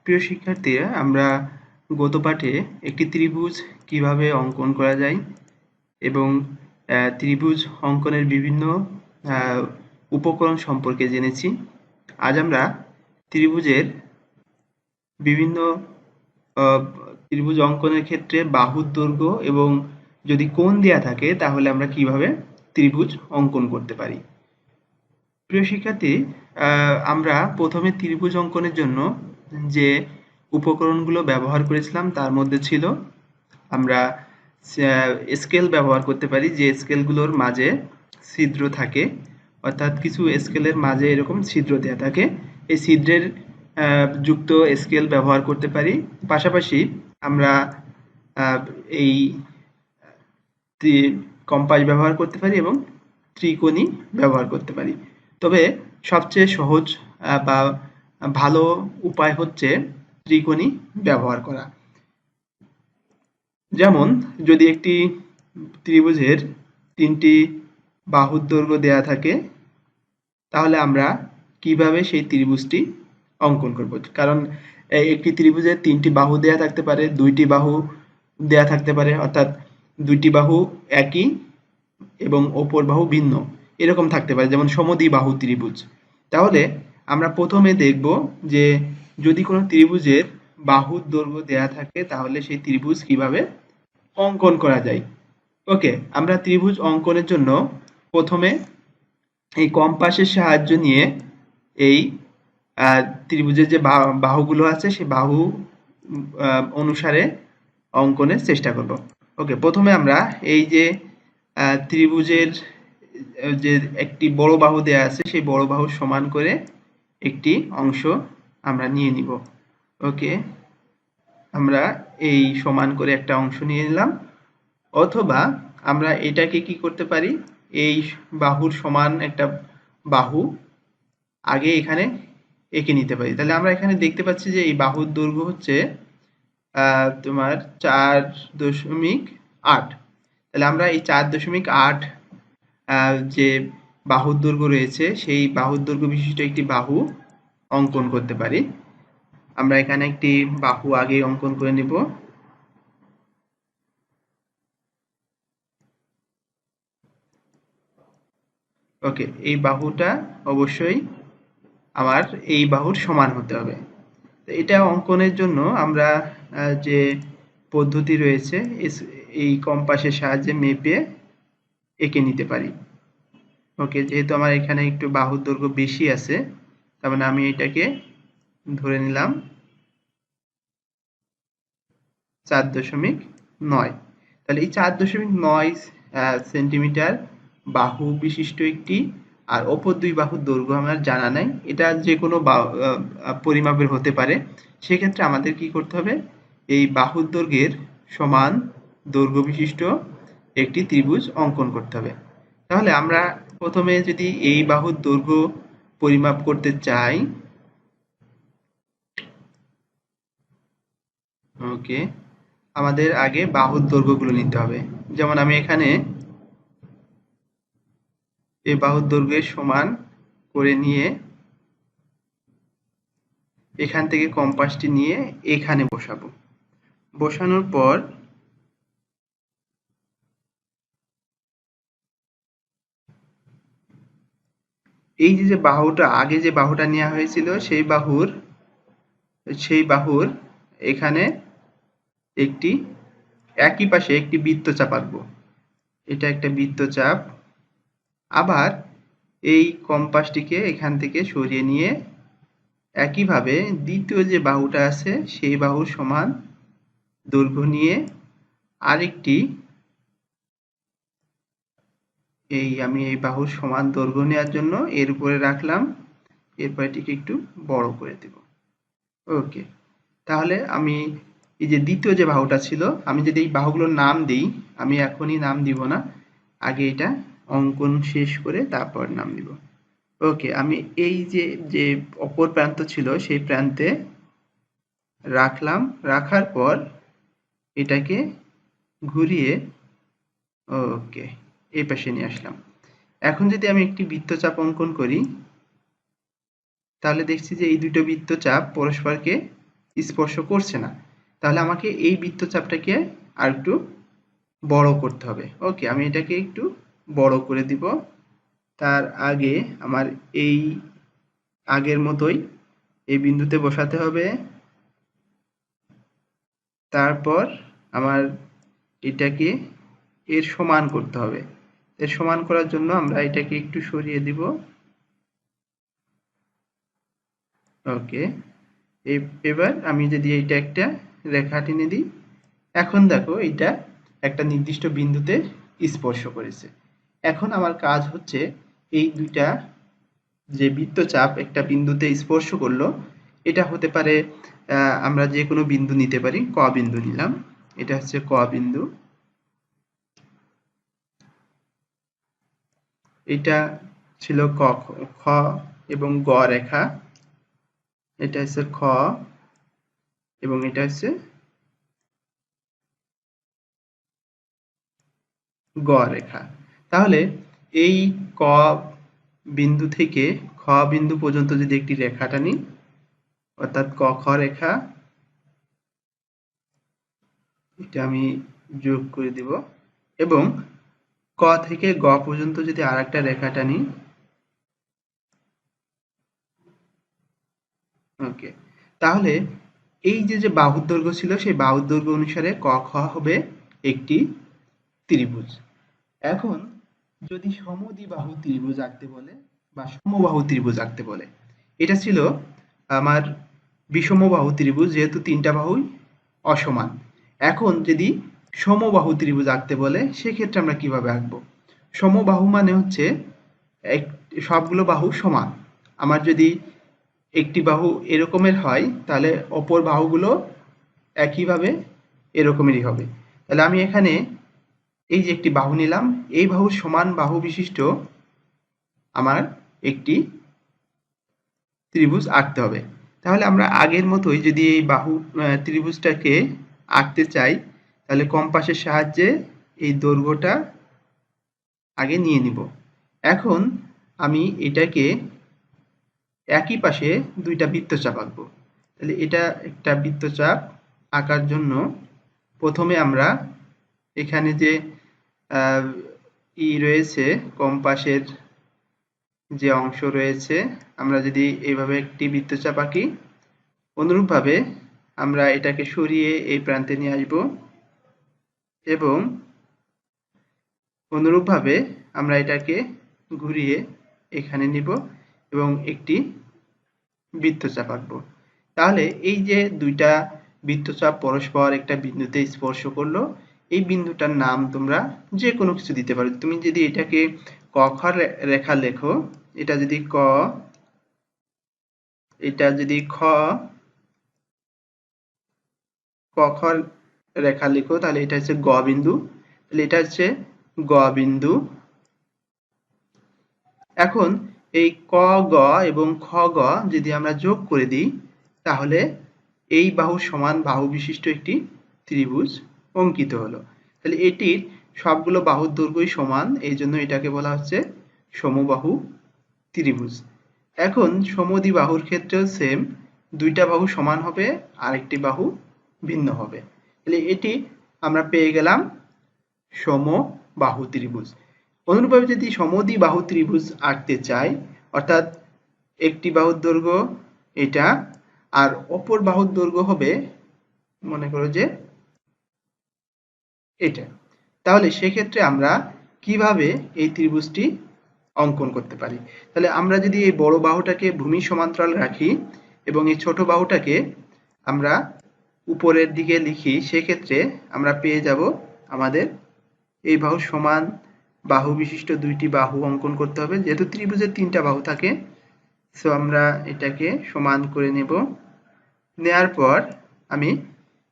প্রিয় শিক্ষার্থীরা, আমরা গত পাঠে একটি ত্রিভুজ কিভাবে অঙ্কন করা যায় এবং ত্রিভুজ অঙ্কনের বিভিন্ন উপকরণ সম্পর্কে জেনেছি। আজ আমরা ত্রিভুজের বিভিন্ন ত্রিভুজ অঙ্কনের ক্ষেত্রে বাহুর দৈর্ঘ্য এবং যদি কোণ দেয়া থাকে তাহলে আমরা কিভাবে ত্রিভুজ অঙ্কন করতে পারি। প্রিয় শিক্ষার্থী, আমরা প্রথমে ত্রিভুজ অঙ্কনের জন্য যে উপকরণগুলো ব্যবহার করেছিলাম তার মধ্যে ছিল আমরা স্কেল ব্যবহার করতে পারি, যে স্কেলগুলোর মাঝে ছিদ্র থাকে, অর্থাৎ কিছু স্কেলের মাঝে এরকম ছিদ্র দেওয়া থাকে, এই ছিদ্রের যুক্ত স্কেল ব্যবহার করতে পারি। পাশাপাশি আমরা এই কম্পাস ব্যবহার করতে পারি এবং ত্রিকোণী ব্যবহার করতে পারি। তবে সবচেয়ে সহজ বা ভালো উপায় হচ্ছে ত্রিকোণী ব্যবহার করা। যেমন যদি একটি ত্রিভুজের তিনটি বাহুর দৈর্ঘ্য দেয়া থাকে তাহলে আমরা কিভাবে সেই ত্রিভুজটি অঙ্কন করব। কারণ একটি ত্রিভুজের তিনটি বাহু দেয়া থাকতে পারে, দুইটি বাহু দেয়া থাকতে পারে, অর্থাৎ দুইটি বাহু একই এবং অপর বাহু ভিন্ন এরকম থাকতে পারে, যেমন সমদ্বিবাহু ত্রিভুজ। তাহলে আমরা প্রথমে দেখব যে যদি কোনো ত্রিভুজের বাহুর দৈর্ঘ্য দেয়া থাকে তাহলে সেই ত্রিভুজ কিভাবে অঙ্কন করা যায়। ওকে, আমরা ত্রিভুজ অঙ্কনের জন্য প্রথমে এই কম্পাসের সাহায্য নিয়ে এই ত্রিভুজের যে বাহুগুলো আছে সেই বাহু অনুসারে অঙ্কনের চেষ্টা করব। ওকে, প্রথমে আমরা এই যে ত্রিভুজের যে একটি বড় বাহু দেয়া আছে সেই বড় বাহু সমান করে একটি অংশ আমরা নিয়ে নিব। ওকে, আমরা এই সমান করে একটা অংশ নিয়ে নিলাম, অথবা আমরা এটাকে কি করতে পারি, এই বাহুর সমান একটা বাহু আগে এখানে এঁকে নিতে পারি। তাহলে আমরা এখানে দেখতে পাচ্ছি যে এই বাহুর দৈর্ঘ্য হচ্ছে তোমার 4.8। তাহলে আমরা এই 4.8 যে বাহুর দৈর্ঘ্য রয়েছে সেই বাহুর দৈর্ঘ্য বিশিষ্ট একটি বাহু অঙ্কন করতে পারি। আমরা এখানে একটি বাহু আগে অঙ্কন করে নেব। ওকে, এই বাহুটা অবশ্যই আমার এই বাহুর সমান হতে হবে। এটা অঙ্কনের জন্য আমরা যে পদ্ধতি রয়েছে এই কম্পাসের সাহায্যে মেপে এঁকে নিতে পারি। ওকে, যেহেতু আমার এখানে একটু বাহুর দৈর্ঘ্য বেশি আছে তার মানে আমি এটাকে ধরে নিলাম 4.9। তাহলে এই 4.9 সেন্টিমিটার বাহু বিশিষ্ট একটি, আর অপর দুই বাহুর দৈর্ঘ্য আমার জানা নাই, এটা যে কোনো পরিমাপের হতে পারে। সেক্ষেত্রে আমাদের কি করতে হবে, এই বাহুর দৈর্ঘ্যের সমান দৈর্ঘ্য বিশিষ্ট একটি ত্রিভুজ অঙ্কন করতে হবে। তাহলে আমরা প্রথমে যদি এই বাহুর দৈর্ঘ্য পরিমাপ করতে চাই, ওকে, আমাদের আগে বাহুর দৈর্ঘ্যগুলো নিতে হবে। যেমন আমি এখানে এই বাহুর দৈর্ঘ্যের সমান করে নিয়ে এখান থেকে কম্পাসটি নিয়ে এখানে বসাবো। বসানোর পর এই যে বাহুটা আগে যে বাহুটা নেওয়া হয়েছিল সেই বাহুর এখানে একটি একই পাশে একটি বৃত্তচাপ আঁকবো। এটা একটা বৃত্তচাপ। আবার এই কম্পাসটিকে এখান থেকে সরিয়ে নিয়ে একইভাবে দ্বিতীয় যে বাহুটা আছে সেই বাহুর সমান দৈর্ঘ্য নিয়ে আরেকটি আমি এই বাহুর সমান দৈর্ঘ্য নেওয়ার জন্য এর উপরে রাখলাম, এরপর এটিকে একটু বড় করে দেব। ওকে, তাহলে আমি এই যে দ্বিতীয় যে বাহুটা ছিল, আমি যদি এই বাহুগুলোর নাম দিই, আমি এখনই নাম দিব না, আগে এটা অঙ্কন শেষ করে তারপর নাম দিব। ওকে, আমি এই যে অপর প্রান্ত ছিল সেই প্রান্তে রাখলাম, রাখার পর এটাকে ঘুরিয়ে ওকে এই পাশে নিয়ে আসলাম। এখন যদি আমি একটি বৃত্তচাপ অঙ্কন করি তাহলে দেখছি যে এই দুটো বৃত্তচাপ পরস্পরকে স্পর্শ করছে না, তাহলে আমাকে এই বৃত্তচাপটাকে আর একটু বড় করতে হবে। ওকে, আমি এটাকে একটু বড় করে দিব। তার আগে আমার এই আগের মতোই এই বিন্দুতে বসাতে হবে। তারপর আমার এটাকে এর সমান করতে হবে। এর সমান করার জন্য আমরা এটাকে একটু সরিয়ে দিব। ওকে, এবার আমি যদি এইটা একটা রেখা টেনে দিই, এখন দেখো এটা একটা নির্দিষ্ট বিন্দুতে স্পর্শ করেছে। এখন আমার কাজ হচ্ছে এই দুইটা যে বৃত্তচাপ একটা বিন্দুতে স্পর্শ করলো, এটা হতে পারে আমরা যে কোনো বিন্দু নিতে পারি। ক বিন্দু নিলাম, এটা হচ্ছে ক বিন্দু। এটা ছিল খ এবং গ রেখা, এটা হচ্ছে খ এবং এটা হচ্ছে গ রেখা। তাহলে এই ক বিন্দু থেকে খ বিন্দু পর্যন্ত যদি একটি রেখা টানি, অর্থাৎ ক খ রেখা, এটা আমি যোগ করে দিব, এবং ক থেকে গ পর্যন্ত যদি আর একটা রেখা টানি, ওকে, তাহলে এই যে বাহুর দৈর্ঘ্য ছিল সেই বাহুর দৈর্ঘ্য অনুসারে ক খ হবে একটি ত্রিভুজ। এখন যদি সমদ্বিবাহু ত্রিভুজ আঁকতে বলে বা সমবাহু ত্রিভুজ আঁকতে বলে, এটা ছিল আমার বিষমবাহু ত্রিভুজ, যেহেতু তিনটা বাহুই অসমান। এখন যদি সমবাহু ত্রিভুজ আঁকতে বলে, সেক্ষেত্রে আমরা কিভাবে আঁকবো? সমবাহু মানে হচ্ছে সবগুলো বাহু সমান। আমার যদি একটি বাহু এরকমের হয়, তাহলে অপর বাহুগুলো একইভাবে এরকমেরই হবে। তাহলে আমি এখানে এই যে একটি বাহু নিলাম, এই বাহুর সমান বাহু বিশিষ্ট আমার একটি ত্রিভুজ আঁকতে হবে। তাহলে আমরা আগের মতোই যদি এই বাহু ত্রিভুজটাকে আঁকতে চাই, তাহলে কম্পাসের সাহায্যে এই দৈর্ঘ্যটা আগে নিয়ে নিব। এখন আমি এটাকে একই পাশে দুইটা বৃত্তচাপ আঁকবো। তাহলে এটা একটা বৃত্তচাপ আঁকার জন্য প্রথমে আমরা এখানে যে রয়েছে, কম্পাসের যে অংশ রয়েছে, আমরা যদি এইভাবে একটি বৃত্তচাপ আঁকি, অনুরূপভাবে আমরা এটাকে সরিয়ে এই প্রান্তে নিয়ে আসব এবং অনুরূপভাবে আমরা এটাকে ঘুরিয়ে এখানে নিব এবং একটি বৃত্তচাপ আঁকবো। তাহলে এই যে দুইটা বৃত্তচাপ পরস্পর একটা বিন্দুতে স্পর্শ করলো, এই বিন্দুটার নাম তোমরা যে কোনো কিছু দিতে পারো। তুমি যদি এটাকে ক খ রেখা লেখো, এটা যদি ক, এটা যদি খ, ক খ রেখা লিখো, তাহলে এটা হচ্ছে গ বিন্দু, তাহলে এটা হচ্ছে গ বিন্দু। এখন এই ক গ এবং খ গ যদি আমরা যোগ করে দিই, তাহলে এই বাহু সমান বাহু বিশিষ্ট একটি ত্রিভুজ অঙ্কিত হলো। তাহলে এটির সবগুলো বাহুর দৈর্ঘ্যই সমান, এই জন্য এটাকে বলা হচ্ছে সমবাহু ত্রিভুজ। এখন সমদ্বিবাহুর ক্ষেত্রেও সেম, দুইটা বাহু সমান হবে আর একটি বাহু ভিন্ন হবে। তাহলে এটি আমরা পেয়ে গেলাম সমবাহু ত্রিভুজ। অনুরূপভাবে যদি সমদ্বিবাহু ত্রিভুজ আঁকতে চাই, অর্থাৎ একটি বাহুর দৈর্ঘ্য এটা আর অপর বাহুর দৈর্ঘ্য হবে, মনে করো যে এটা, তাহলে সেক্ষেত্রে আমরা কিভাবে এই ত্রিভুজটি অঙ্কন করতে পারি? তাহলে আমরা যদি এই বড় বাহুটাকে ভূমি সমান্তরাল রাখি এবং এই ছোট বাহুটাকে আমরা উপরের দিকে লিখি, সেক্ষেত্রে আমরা পেয়ে যাব আমাদের এই বাহু সমান বাহু বিশিষ্ট দুইটি বাহু অঙ্কন করতে হবে। যেহেতু ত্রিভুজের তিনটা বাহু থাকে, সো আমরা এটাকে সমান করে নেব। নেয়ার পর আমি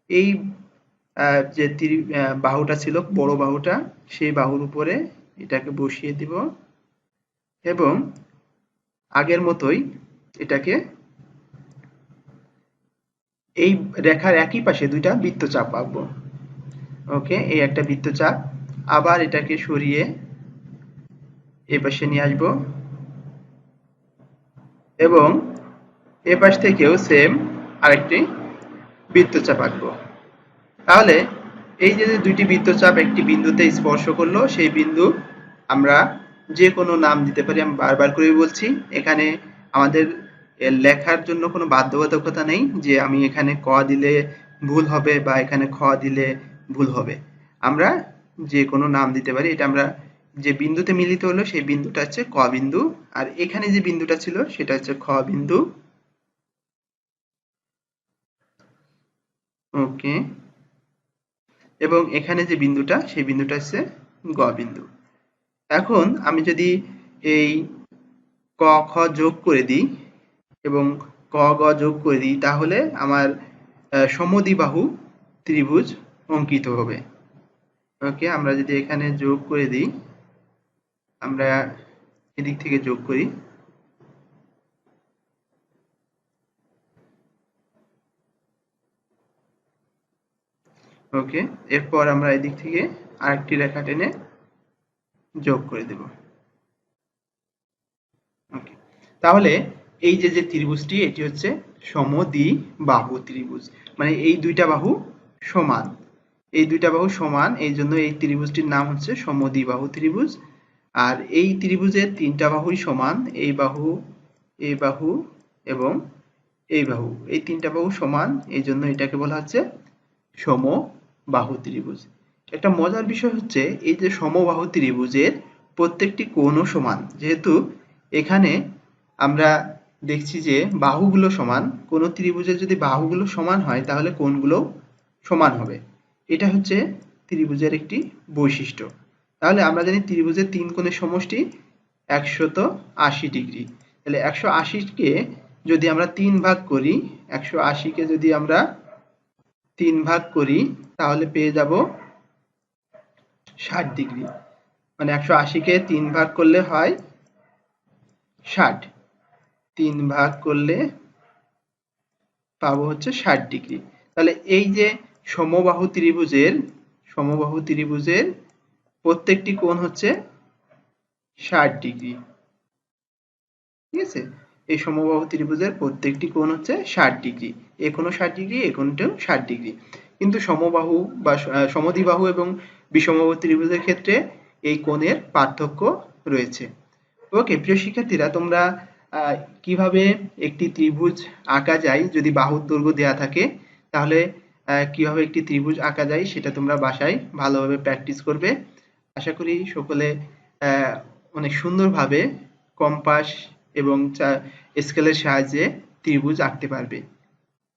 এই যে বাহুটা ছিল বড় বাহুটা, সেই বাহুর উপরে এটাকে বসিয়ে দিব এবং আগের মতোই এটাকে এই রেখার একই পাশে দুইটা বৃত্তচাপ আঁকবো। ওকে, এই একটা বৃত্তচাপ, আবার এটাকে সরিয়ে এই পাশে নিয়ে আসবো এবং এ পাশ থেকেও সেম আরেকটি বৃত্তচাপ আঁকবো। তাহলে এই যে দুইটি বৃত্তচাপ একটি বিন্দুতে স্পর্শ করলো, সেই বিন্দু আমরা যে কোনো নাম দিতে পারি। আমি বারবার করে বলছি, এখানে আমাদের লেখার জন্য কোনো বাধ্যবাধকতা নেই যে আমি এখানে ক দিলে ভুল হবে বা এখানে খ দিলে ভুল হবে। আমরা যে কোনো নাম দিতে পারি। এটা আমরা যে বিন্দুতে মিলিত হলো সেই বিন্দুটা হচ্ছে ক বিন্দু, আর এখানে যে বিন্দুটা ছিল সেটা হচ্ছে খ বিন্দু। ওকে, এবং এখানে যে বিন্দুটা সেই বিন্দুটা হচ্ছে গ বিন্দু। এখন আমি যদি এই ক খ যোগ করে দিই এবং ক গ যোগ করে দিই, তাহলে আমার সমদ্বিবাহু ত্রিভুজ অঙ্কিত হবে। ওকে, আমরা যদি এখানে যোগ করে দিই, আমরা এদিক থেকে যোগ করি। ওকে, এরপর আমরা এদিক থেকে আরেকটি রেখা টেনে যোগ করে দেব। ওকে, তাহলে এই যে ত্রিভুজটি, এটি হচ্ছে সমদ্বিবাহু ত্রিভুজ, মানে এই দুইটা বাহু সমান। এই দুইটা বাহু সমান, এই জন্য এই ত্রিভুজটির নাম হচ্ছে সমদ্বিবাহু ত্রিভুজ। আর এই ত্রিভুজের তিনটা বাহুই সমান, এই বাহু, এই বাহু এবং এই বাহু, এই তিনটা বাহু সমান, এই জন্য এটাকে বলা হচ্ছে সমবাহু ত্রিভুজ। একটা মজার বিষয় হচ্ছে এই যে সমবাহু ত্রিভুজের প্রত্যেকটি কোণও সমান। যেহেতু এখানে আমরা দেখছি যে বাহুগুলো সমান, কোনো ত্রিভুজের যদি বাহুগুলো সমান হয় তাহলে কোণগুলো সমান হবে। এটা হচ্ছে ত্রিভুজের একটি বৈশিষ্ট্য। তাহলে আমরা জানি ত্রিভুজের তিন কোণের সমষ্টি 180 ডিগ্রি। তাহলে 180 কে যদি আমরা 3 ভাগ করি, 180 কে যদি আমরা 3 ভাগ করি তাহলে পেয়ে যাব 60 ডিগ্রি। মানে 180 কে 3 ভাগ করলে হয় 60, 3 ভাগ করলে পাবো হচ্ছে 60 ডিগ্রি। তাহলে এই যে সমবাহু ত্রিভুজের প্রত্যেকটি কোণ হচ্ছে 60 ডিগ্রি। ঠিক আছে, এই সমবাহু ত্রিভুজের প্রত্যেকটি কোণ হচ্ছে 60 ডিগ্রি। এ কোণও 60 ডিগ্রি, এ কোণটাও 60 ডিগ্রি। কিন্তু সমবাহু বা সমদ্বিবাহু এবং বিষমবাহু ত্রিভুজের ক্ষেত্রে এই কোণের পার্থক্য রয়েছে। ওকে প্রিয় শিক্ষার্থীরা, তোমরা কিভাবে একটি ত্রিভুজ আঁকা যায় যদি বাহুর দৈর্ঘ্য দেওয়া থাকে, তাহলে কিভাবে একটি ত্রিভুজ আঁকা যায় সেটা তোমরা বাসায় ভালোভাবে প্র্যাকটিস করবে। আশা করি সকলে অনেক সুন্দরভাবে কম্পাস এবং স্কেলের সাহায্যে ত্রিভুজ আঁকতে পারবে।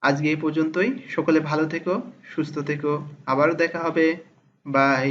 আজকে এই পর্যন্তই। সকলে ভালো থেকো, সুস্থ থেকো, আবারও দেখা হবে। বাই।